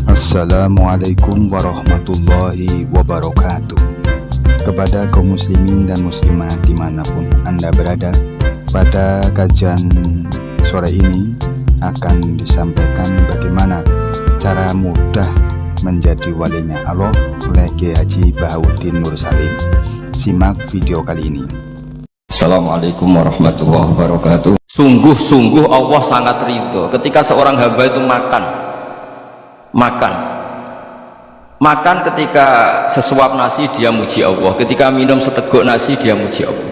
Assalamualaikum warahmatullahi wabarakatuh. Kepada kaum muslimin dan muslimat dimanapun Anda berada, pada kajian sore ini akan disampaikan bagaimana cara mudah menjadi walinya Allah oleh Kiai Haji Bahauddin Nur Salim. Simak video kali ini. Assalamualaikum warahmatullahi wabarakatuh. Sungguh-sungguh Allah sangat ridho ketika seorang hamba itu makan ketika sesuap nasi dia muji Allah, ketika minum seteguk nasi dia muji Allah.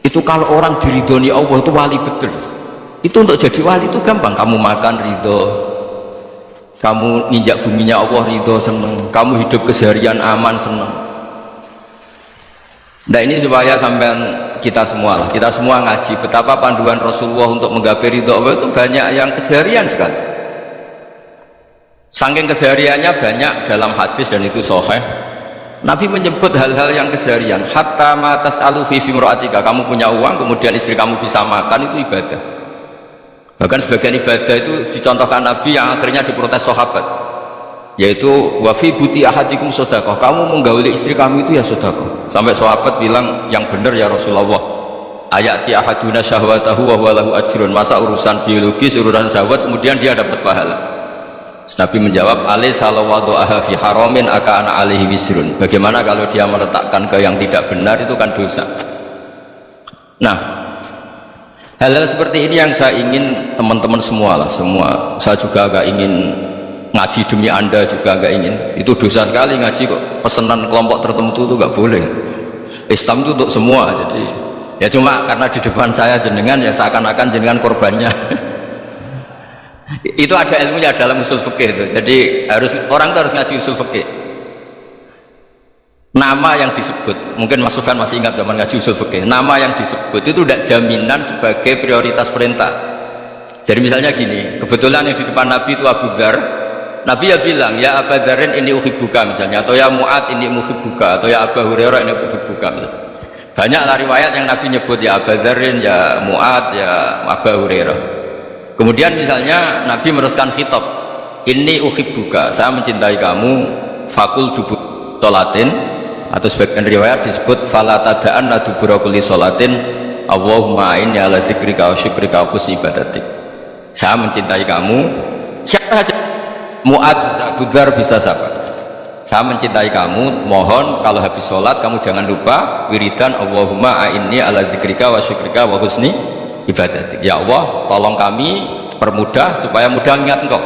Itu kalau orang diridhoni Allah itu wali betul. Itu untuk jadi wali itu gampang. Kamu makan ridho, kamu nginjak buminya Allah ridho, seneng, kamu hidup keseharian aman, seneng. Nah ini supaya sampai kita semua ngaji betapa panduan Rasulullah untuk menggapai ridho Allah itu banyak yang keseharian sekali. Saking kesehariannya banyak dalam hadis dan itu sahih. Nabi menyebut hal-hal yang keseharian. Hatta ma tas'alu fi imra'atika, kamu punya uang kemudian istri kamu bisa makan, itu ibadah. Bahkan sebagian ibadah itu dicontohkan Nabi yang akhirnya diprotes sahabat, yaitu wa fi buti ahadikum sedekah, kamu menggauli istri kamu itu ya sedekah. Sampai sahabat bilang, yang benar ya Rasulullah, ayati ahaduna syahwatahu wa huwa lahu ajrun, masa urusan biologis, urusan syahwat kemudian dia dapat pahala. Nabi menjawab, alaysa law wada'aha fi haramin akana alaihi wisrun, bagaimana kalau dia meletakkan ke yang tidak benar, itu kan dosa. Nah, hal-hal seperti ini yang saya ingin teman-teman semua, saya juga agak ingin ngaji demi Anda, juga agak ingin. Itu dosa sekali ngaji kok pesanan kelompok tertentu itu gak boleh. Islam itu untuk semua. Jadi ya cuma karena di depan saya jenengan ya seakan-akan jenengan korbannya. Itu ada ilmunya dalam usul fikih itu. Jadi orang itu harus ngaji usul fikih. Nama yang disebut, mungkin Mas Sufyan masih ingat zaman ngaji usul fikih, nama yang disebut itu tidak jaminan sebagai prioritas perintah. Jadi misalnya gini, kebetulan yang di depan Nabi itu Abu Dzar, Nabi ya bilang, ya Abu Dzarin ini uhibbuka misalnya, atau ya Mu'ad ini uhibbuka, atau ya Abu Hurairah ini uhibbuka misalnya. Banyaklah riwayat yang Nabi nyebut ya Abu Dzarin, ya Mu'ad, ya Abu Hurairah. Kemudian misalnya Nabi meneruskan khitab, ini uhibbuka, saya mencintai kamu, fakul dubur sholatin, atau sebagian riwayat disebut fala tada'anna dubura kulli sholatin Allahumma inni ala dzikrika wa syukrika wa husni ibadatik. Saya mencintai kamu, siapa saja, Mu'ad, Abu Dzar bisa siapa, saya mencintai kamu, mohon kalau habis sholat kamu jangan lupa wiridan Allahumma inni ala dzikrika wa syukrika wa husni ibadatik. Ya Allah, tolong kami permudah supaya mudah ingat engkau.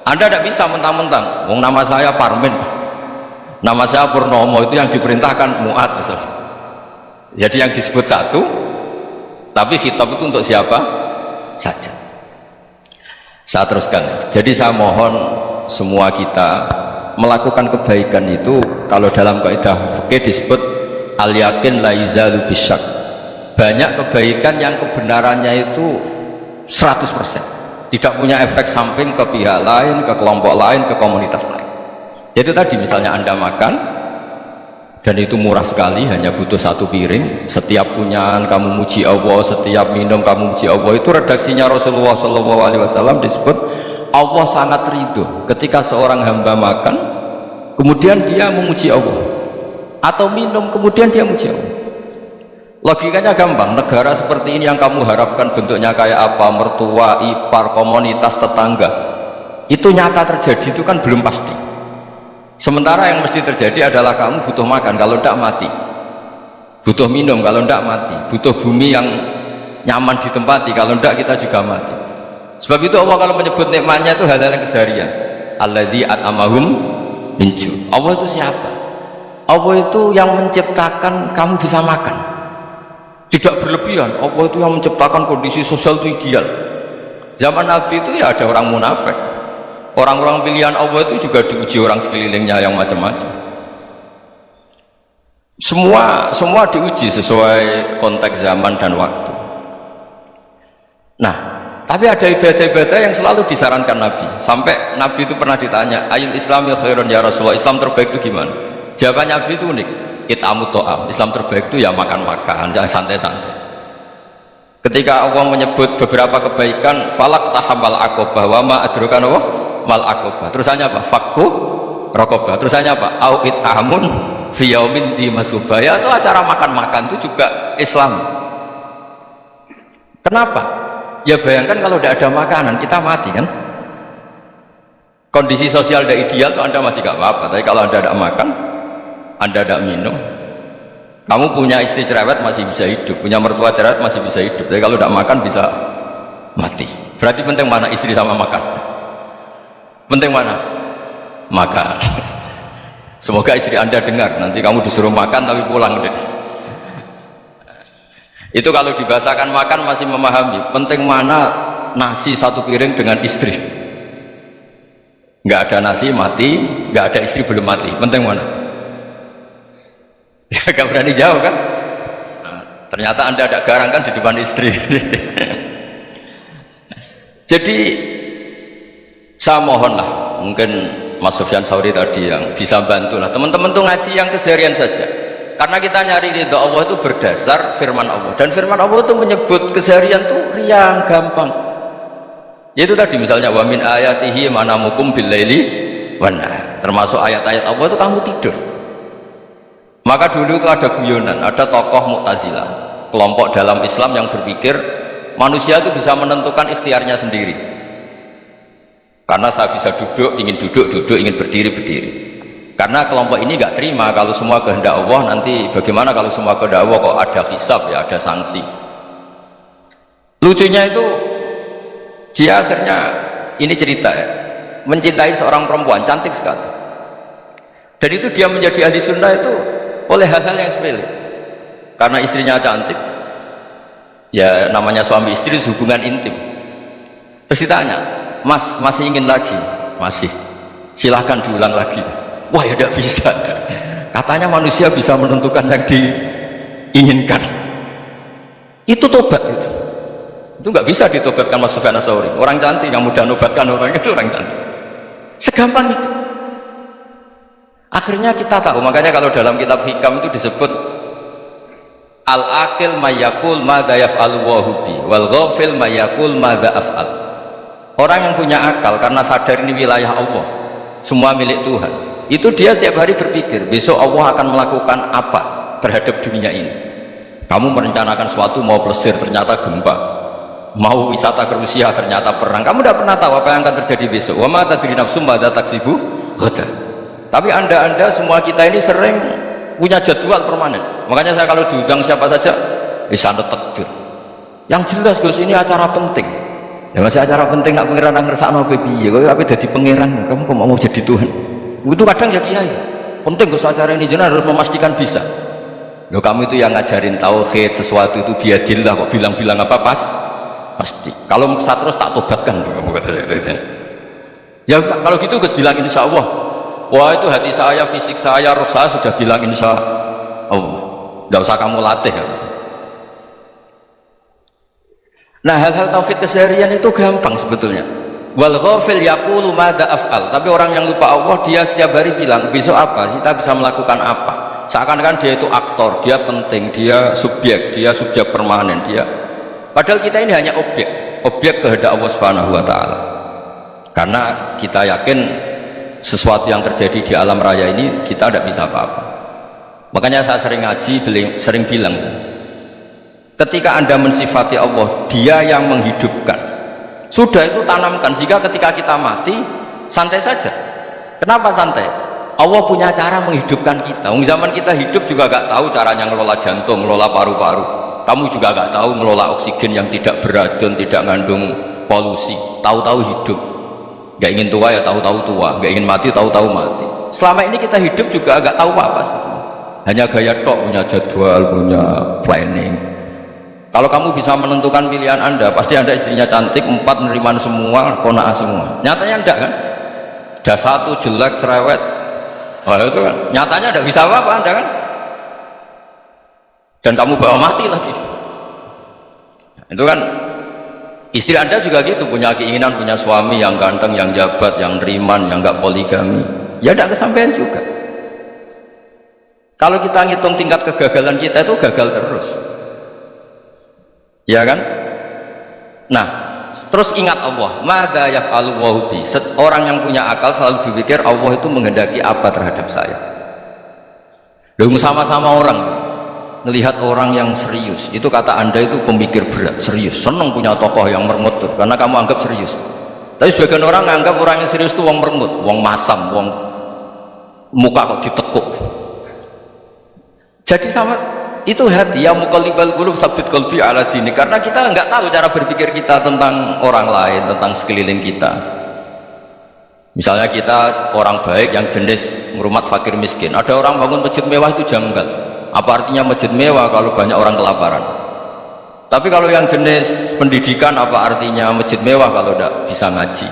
Anda tidak bisa mentang-mentang, wong nama saya Parmin, nama saya Purnomo, itu yang diperintahkan Mu'ad misalnya. Jadi yang disebut satu, tapi khitab itu untuk siapa saja. Saya teruskan. Jadi saya mohon semua kita melakukan kebaikan itu, kalau dalam kaidah fikih disebut al yakin la yuzalu bisyak. Banyak kebaikan yang kebenarannya itu 100%, tidak punya efek samping ke pihak lain, ke kelompok lain, ke komunitas lain. Itu tadi misalnya Anda makan dan itu murah sekali, hanya butuh satu piring, setiap punyaan kamu muji Allah, setiap minum kamu muji Allah. Itu redaksinya Rasulullah SAW disebut Allah sangat ridho ketika seorang hamba makan kemudian dia memuji Allah, atau minum kemudian dia memuji Allah. Logikanya gampang, negara seperti ini yang kamu harapkan bentuknya kayak apa, mertua, ipar, komunitas, tetangga, itu nyata terjadi itu kan belum pasti. Sementara yang mesti terjadi adalah kamu butuh makan, kalau tidak mati, butuh minum, kalau tidak mati, butuh bumi yang nyaman ditempati, kalau tidak kita juga mati. Sebab itu Allah kalau menyebut nikmatnya itu hal-hal yang keseharian. Alladzi at'amahum min ju'. Allah itu siapa? Allah itu yang menciptakan kamu bisa makan, tidak berlebihan. Allah itu yang menciptakan kondisi sosial itu ideal. Zaman Nabi itu ya ada orang munafik, orang-orang pilihan Allah itu juga diuji orang sekelilingnya yang macam-macam. Semua diuji sesuai konteks zaman dan waktu. Nah, tapi ada ibadah-ibadah yang selalu disarankan Nabi. Sampai Nabi itu pernah ditanya, ayul islami khairun ya Rasulullah, Islam terbaik itu gimana? Jawaban Nabi itu unik, it'amut ta'am, Islam terbaik itu ya makan-makan, jangan santai-santai. Ketika Allah menyebut beberapa kebaikan, falak tahamal aqobah wa ma adrokan Allah mal aqobah. Terusannya apa? Fakku raqabah. Terusannya apa? Au it'amun fi yaumin di masubah. Ya itu acara makan-makan itu juga Islam. Kenapa? Ya bayangkan kalau tidak ada makanan kita mati kan. Kondisi sosial tidak ideal tuh Anda masih gak apa-apa. Tapi kalau Anda tidak makan, Anda tidak minum, kamu punya istri cerewet masih bisa hidup, punya mertua cerewet masih bisa hidup. Tapi kalau tidak makan bisa mati. Berarti penting mana istri sama makan? Penting mana? Makan. Semoga istri Anda dengar. Nanti kamu disuruh makan tapi pulang deh. Itu kalau dibahasakan makan masih memahami. Penting mana nasi satu piring dengan istri? Nggak ada nasi mati, nggak ada istri belum mati. Penting mana? Gak berani jawab kan? Nah, ternyata Anda ada garang kan di depan istri. Jadi saya mohonlah, mungkin Mas Sufyan Sauri tadi yang bisa bantulah teman-teman tuh ngaji yang keseharian saja. Karena kita nyari ridha Allah itu berdasar firman Allah, dan firman Allah itu menyebut keseharian tuh riang gampang. Yaitu tadi misalnya wa min ayatihi manamukum bil laili wan nahar. Termasuk ayat-ayat Allah itu kamu tidur. Maka dulu itu ada guyonan, ada tokoh Mu'tazilah, kelompok dalam Islam yang berpikir manusia itu bisa menentukan ikhtiarnya sendiri. Karena saya bisa duduk, ingin ingin berdiri, berdiri. Karena kelompok ini nggak terima kalau semua kehendak Allah, nanti bagaimana kalau semua kehendak Allah kok ada hisab ya, ada sanksi. Lucunya itu dia akhirnya, ini cerita ya, mencintai seorang perempuan cantik sekali, dan itu dia menjadi ahli sunnah itu oleh hal-hal yang sepele. Karena istrinya cantik, ya namanya suami istri hubungan intim. Terus ditanya, Mas masih ingin lagi? Masih. Silahkan diulang lagi. Wah ya tidak bisa. Katanya manusia bisa menentukan yang diinginkan. Itu tobat itu. Itu nggak bisa ditobatkan Mas Sufyan Ats-Tsauri. Orang cantik yang mudah nobatkan orang itu orang cantik. Segampang itu. Akhirnya kita tahu, makanya kalau dalam kitab hikam itu disebut al-aqil mayakul madza yaf'alu wa hubi wal ghafil mayakul madza af'al. Orang yang punya akal karena sadar ini wilayah Allah, semua milik Tuhan, itu dia tiap hari berpikir besok Allah akan melakukan apa terhadap dunia ini. Kamu merencanakan sesuatu, mau plesir ternyata gempa, mau wisata ke Rusia ternyata perang. Kamu tidak pernah tahu apa yang akan terjadi besok. Wa ma tadri nafsum madza taksibu ghadan. Tapi anda semua kita ini sering punya jadwal permanen. Makanya saya kalau diundang siapa saja bisa takdir. Yang jelas Gus ini acara penting. Ya masih acara penting, nak pangeran nang ngersakno kowe piye? Kowe ape dadi pangeran, kamu kok mau jadi Tuhan? Itu kadang ya kiai. Penting Gus acara ini jenengan harus memastikan bisa. Loh kamu itu yang ngajarin tauhid, sesuatu itu biadillah kok bilang-bilang apa pasti. Kalau saya terus tak tobatkan kamu kata saya itu. Ya kalau gitu Gus bilang insya Allah. Wah itu hati saya, fisik saya, roh saya sudah bilang insya Allah. Tidak usah kamu latih harusnya. Nah hal-hal tauhid keseharian itu gampang sebetulnya. Wal ghafil yaqulu madza af'al. Tapi orang yang lupa Allah dia setiap hari bilang besok apa? Kita bisa melakukan apa? Seakan-akan dia itu aktor, dia penting, dia subjek permanen, dia. Padahal kita ini hanya objek kehendak Allah Subhanahu wa taala. Karena kita yakin sesuatu yang terjadi di alam raya ini kita tidak bisa apa-apa. Makanya saya sering ngaji, sering bilang ketika anda mensifati Allah, dia yang menghidupkan, sudah itu tanamkan sehingga ketika kita mati santai saja. Kenapa santai? Allah punya cara menghidupkan kita. Zaman kita hidup juga gak tahu caranya ngelola jantung, ngelola paru-paru. Kamu juga gak tahu ngelola oksigen yang tidak beracun, tidak mengandung polusi. Tahu-tahu hidup. Gak ingin tua ya tahu-tahu tua, gak ingin mati tahu-tahu mati. Selama ini kita hidup juga agak tahu apa sebetulnya. Hanya gaya tok, punya jadwal, punya planning. Kalau kamu bisa menentukan pilihan anda, pasti anda istrinya cantik, 4 menerima semua, kona'ah semua. Nyatanya enggak kan? Ada 1 jelek, cerewet. Oh itu kan, nyatanya enggak bisa apa-apa anda kan? Dan kamu bawa mati lagi. Itu kan. Istri anda juga gitu, punya keinginan punya suami yang ganteng, yang jabat, yang riman, yang enggak poligami, ya tidak kesampaian juga. Kalau kita ngitung tingkat kegagalan kita itu gagal terus, ya kan? Nah terus ingat Allah, madza yaf'alu Allahu bi. Orang yang punya akal selalu berpikir Allah itu menghendaki apa terhadap saya. Lalu sama-sama orang melihat orang yang serius, itu kata Anda itu pemikir berat, serius, senang punya tokoh yang merengut tuh, karena kamu anggap serius. Tapi sebagian orang anggap orang yang serius itu wong merengut, wong masam, wong muka kok ditekuk. Jadi sama itu hati ya muqallibal qulub tsabbit qalbi ala dini, karena kita nggak tahu cara berpikir kita tentang orang lain, tentang sekeliling kita. Misalnya kita orang baik yang jenis ngurmat fakir miskin, ada orang bangun masjid mewah itu janggal. Apa artinya masjid mewah kalau banyak orang kelaparan? Tapi kalau yang jenis pendidikan, apa artinya masjid mewah kalau tidak bisa ngaji?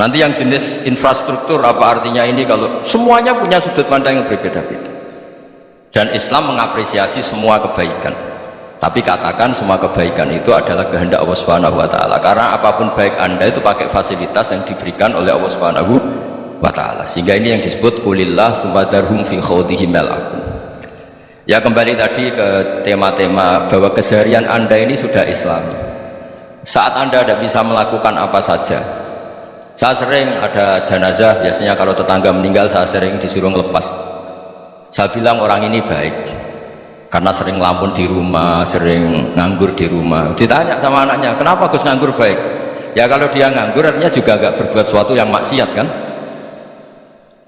Nanti yang jenis infrastruktur, apa artinya ini kalau semuanya punya sudut pandang yang berbeda-beda. Dan Islam mengapresiasi semua kebaikan. Tapi katakan semua kebaikan itu adalah kehendak Allah Subhanahu wa taala. Karena apapun baik Anda itu pakai fasilitas yang diberikan oleh Allah Subhanahu wa taala. Sehingga ini yang disebut qulillah tsumma darhum fi khawdihim yal'abun. Ya kembali tadi ke tema-tema bahwa keseharian Anda ini sudah Islami. Saat Anda tidak bisa melakukan apa saja. Saya sering ada jenazah, biasanya kalau tetangga meninggal saya sering disuruh ngelepas. Saya bilang orang ini baik karena sering ngelamun di rumah, sering nganggur di rumah. Ditanya sama anaknya, kenapa Gus nganggur baik? Ya kalau dia nganggur artinya juga agak berbuat sesuatu yang maksiat kan?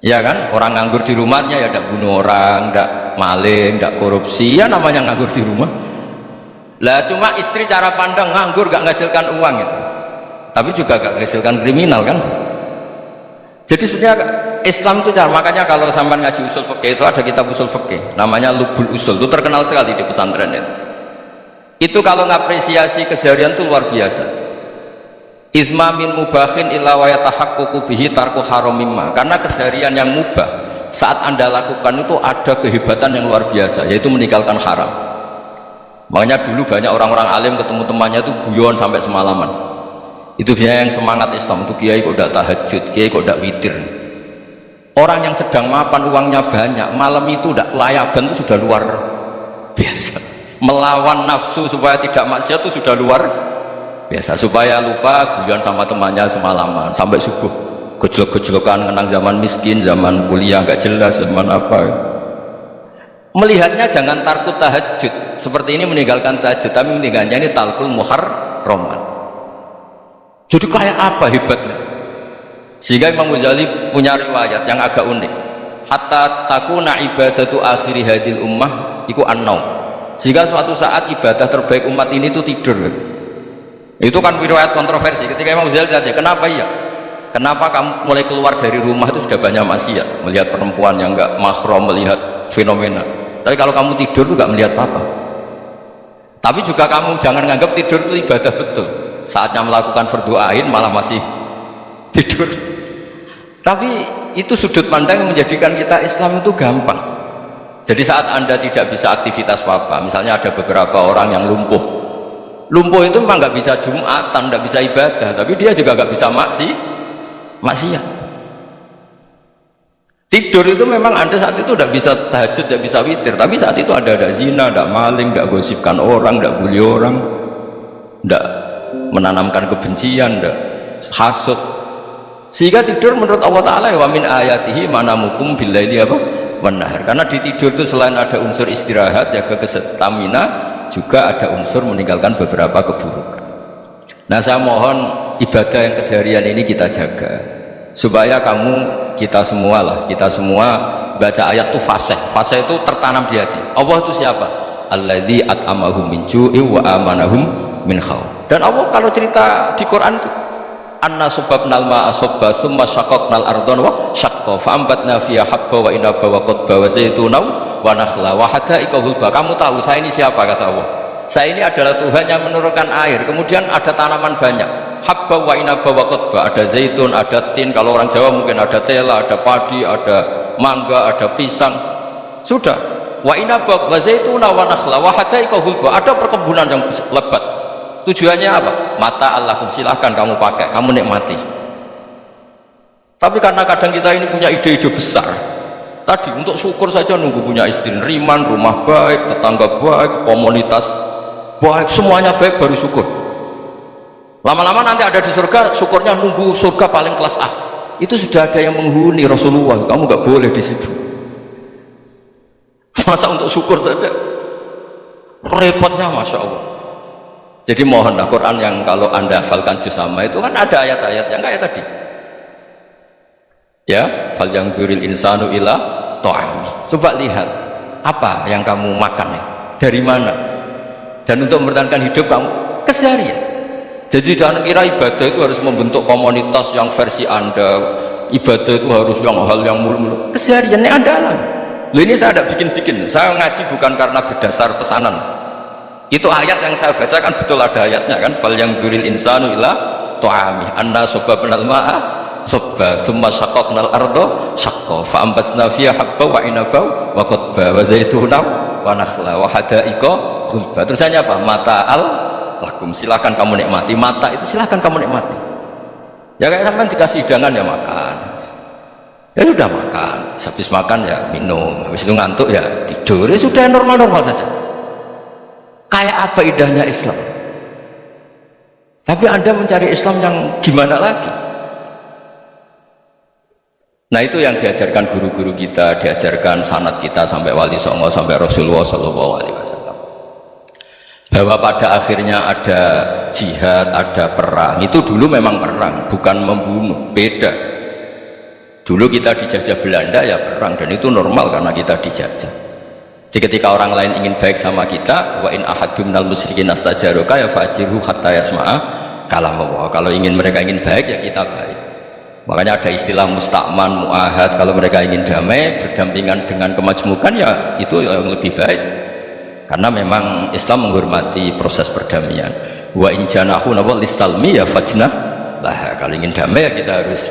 Ya kan, orang nganggur di rumahnya ya tidak bunuh orang, tidak maling, tidak korupsi, ya namanya nganggur di rumah. Lah cuma istri cara pandang nganggur gak menghasilkan uang itu, tapi juga gak menghasilkan kriminal kan. Jadi sebenarnya Islam itu cara, makanya kalau sampai ngaji usul fikih itu ada kitab usul fikih namanya Lubul Usul, itu terkenal sekali di pesantren itu. Itu kalau ngapresiasi keseharian itu luar biasa. Isma min mubahin illa wa yatahaqqaqu bihi tarku haramimma, karena keseharian yang mubah saat Anda lakukan itu ada kehebatan yang luar biasa, yaitu meninggalkan haram. Makanya dulu banyak orang-orang alim ketemu temannya itu guyon sampai semalaman. Itu biasanya yang semangat Islam itu, kiai kok tidak tahajud, kiai kok tidak witir. Orang yang sedang mapan uangnya banyak, malam itu tidak layaban itu sudah luar biasa. Melawan nafsu supaya tidak maksiat itu sudah luar biasa, supaya lupa guyon sama temannya semalaman sampai subuh, gejlok-gejlokan kenang zaman miskin, zaman kuliah nggak jelas, zaman apa. Melihatnya jangan tarkut tahajud seperti ini, meninggalkan tahajud, tapi meninggalkannya ini talkul muharramat. Jadi kayak apa hebatnya? Sehingga Imam Ghazali punya riwayat yang agak unik, hatta takuna ibadatu akhiri hadil ummah iku an-naum, sehingga suatu saat ibadah terbaik umat ini itu tidur. Itu kan riwayat kontroversi. Ketika Imam Ghazali saja, kenapa ya? Kenapa kamu mulai keluar dari rumah itu sudah banyak maksiat, melihat perempuan yang enggak mahram, melihat fenomena. Tapi kalau kamu tidur itu enggak melihat apa-apa. Tapi juga kamu jangan menganggap tidur itu ibadah betul. Saatnya melakukan fardu ain malah masih tidur. Tapi itu sudut pandang yang menjadikan kita Islam itu gampang. Jadi saat Anda tidak bisa aktivitas apa-apa, misalnya ada beberapa orang yang lumpuh itu memang nggak bisa Jumatan, nggak bisa ibadah, tapi dia juga nggak bisa maksiat. Tidur itu memang Anda saat itu tidak bisa tahajud, tidak bisa witir, tapi saat itu ada zina, ada maling, tidak gosipkan orang, tidak bully orang, tidak menanamkan kebencian, tidak hasud. Sehingga tidur menurut Allah Ta'ala wa min ayatihi manamukum billaili apa wan-nahar. Karena di tidur itu selain ada unsur istirahat, jaga stamina, juga ada unsur meninggalkan beberapa keburukan. Nah, saya mohon ibadah yang keseharian ini kita jaga supaya kita semua baca ayat itu fase itu tertanam di hati. Allah itu siapa? Alladzi at'amahum min ju'i wa amanahum min khauf. Dan Allah kalau cerita di Quran itu anna subabnal ma'a subba thumma syaqaqnal ardhan wa syaqqa fa'ambatna fiha habba wa inaba wa qadba wa zaituna wa nakhla wa hadaika hulba. Kamu tahu saya ini siapa? Kata Allah, saya ini adalah Tuhan yang menurunkan air, kemudian ada tanaman banyak, habba wa inaba wa qadba, ada zaitun, ada tin, kalau orang Jawa mungkin ada tela, ada padi, ada mangga, ada pisang. Sudah, wa inaba wa zaituna wa nakhla wa hadaika hulba, ada perkebunan yang lebat. Tujuannya apa? Mata Allahum, silahkan kamu pakai, kamu nikmati. Tapi karena kadang kita ini punya ide-ide besar, tadi untuk syukur saja nunggu punya istri riman, rumah baik, tetangga baik, komunitas baik, semuanya baik baru syukur. Lama-lama nanti ada di surga, syukurnya nunggu surga paling kelas A. Itu sudah ada yang menghuni Rasulullah, kamu nggak boleh di situ. Masa untuk syukur saja repotnya, masya Allah. Jadi mohonlah Quran yang kalau anda hafalkan juz amma itu kan ada ayat-ayat yang kayak tadi. Ya, fal yang dzuril insanu ila ta'ami. Coba lihat apa yang kamu makan ya, dari mana, dan untuk mempertahankan hidup kamu keseharian. Jadi jangan kira ibadah itu harus membentuk komunitas yang versi anda, ibadah itu harus yang hal yang mulu-mulu. Kesehariannya anda alami. Loh, ini saya tidak bikin-bikin, saya ngaji bukan karena berdasar pesanan. Itu ayat yang saya baca kan betul ada ayatnya kan, fal yang dzuril insanu ila ta'ami anna sababnal ma'a sabba thumma syaqaqnal arda syaqqa fa ambasna fiha habba wa inaba wa qadba wa zaituna wa nakhla wa hadaiqa ghulba. Terusannya apa? Mata'al lakum, silakan kamu nikmati. Mata itu silakan kamu nikmati. Ya kayak sampean dikasih hidangan ya makan. Ya sudah makan, habis makan ya minum, habis itu ngantuk ya tidur. Ya sudah normal-normal saja. Kayak apa indahnya Islam. Tapi anda mencari Islam yang gimana lagi? Nah itu yang diajarkan guru-guru kita, diajarkan sanad kita sampai Wali Songo, sampai Rasulullah SAW. Bahwa pada akhirnya ada jihad, ada perang. Itu dulu memang perang, bukan membunuh, beda. Dulu kita dijajah Belanda ya perang, dan itu normal karena kita dijajah. Jadi ketika orang lain ingin baik sama kita, wa in ahadum minal musyrikin astajaroka ya fajirhu hatta yasma'a kalam Allah. Kalau mereka ingin baik ya kita baik. Makanya ada istilah musta'man, mu'ahad. Kalau mereka ingin damai berdampingan dengan kemajmukan ya itu yang lebih baik. Karena memang Islam menghormati proses perdamaian. Wa in janahu lis-salmi ya fajnah lah. Kalau ingin damai ya kita harus